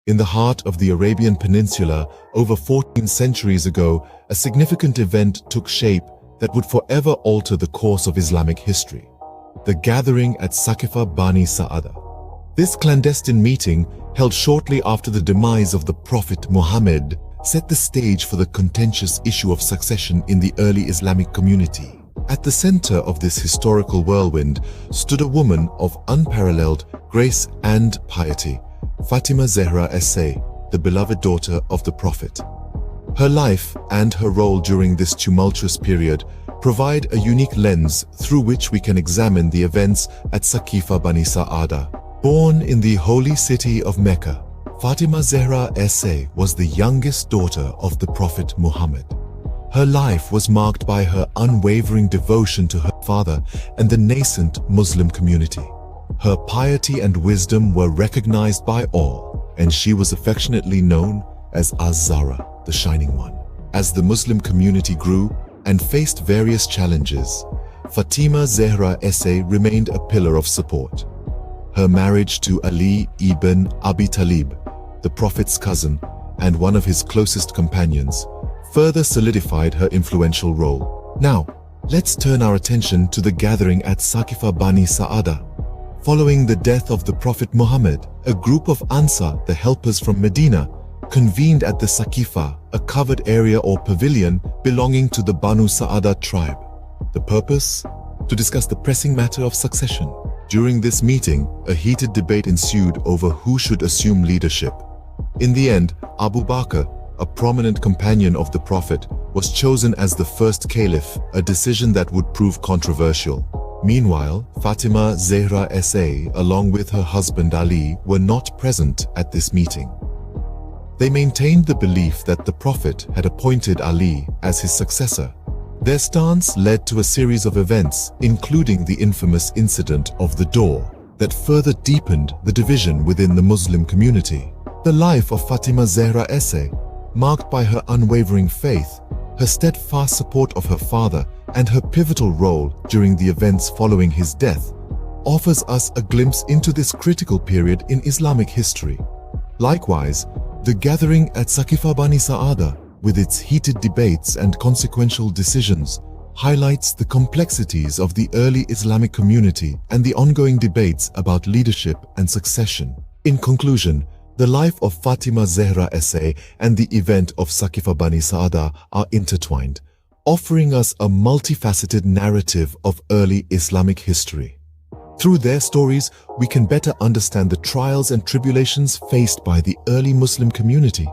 In the heart of the Arabian Peninsula, over 14 centuries ago, a significant event took shape that would forever alter the course of Islamic history. The gathering at Saqifah Bani Sa'ida. This clandestine meeting, held shortly after the demise of the Prophet Muhammad, set the stage for the contentious issue of succession in the early Islamic community. At the center of this historical whirlwind stood a woman of unparalleled grace and piety, Fatima Zahra S.A., the beloved daughter of the Prophet. Her life and her role during this tumultuous period provide a unique lens through which we can examine the events at Saqifah Bani Sa'ida. Born in the holy city of Mecca, Fatima Zahra S.A. was the youngest daughter of the Prophet Muhammad. Her life was marked by her unwavering devotion to her father and the nascent Muslim community. Her piety and wisdom were recognized by all, and she was affectionately known as Az-Zahra, the Shining One. As the Muslim community grew and faced various challenges, Fatima Zahra S.A. remained a pillar of support. Her marriage to Ali ibn Abi Talib, the Prophet's cousin and one of his closest companions, further solidified her influential role. Now, let's turn our attention to the gathering at Saqifah Bani Sa'ida. Following the death of the Prophet Muhammad, a group of Ansar, the helpers from Medina, convened at the Sakifa, a covered area or pavilion belonging to the Banu Sa'ida tribe. The purpose? To discuss the pressing matter of succession. During this meeting, a heated debate ensued over who should assume leadership. In the end, Abu Bakr, a prominent companion of the Prophet, was chosen as the first caliph, a decision that would prove controversial. Meanwhile, Fatima Zahra S.A., along with her husband Ali, were not present at this meeting. They maintained the belief that the Prophet had appointed Ali as his successor. Their stance led to a series of events, including the infamous incident of the door, that further deepened the division within the Muslim community. The life of Fatima Zahra S.A., marked by her unwavering faith, her steadfast support of her father, and her pivotal role during the events following his death, offers us a glimpse into this critical period in Islamic history. Likewise, the gathering at Saqifah Bani Sa'ida, with its heated debates and consequential decisions, highlights the complexities of the early Islamic community and the ongoing debates about leadership and succession. In conclusion, the life of Fatima Zahra S.A. and the event of Saqifah Bani Sa'ida are intertwined, offering us a multifaceted narrative of early Islamic history. Through their stories, we can better understand the trials and tribulations faced by the early Muslim community.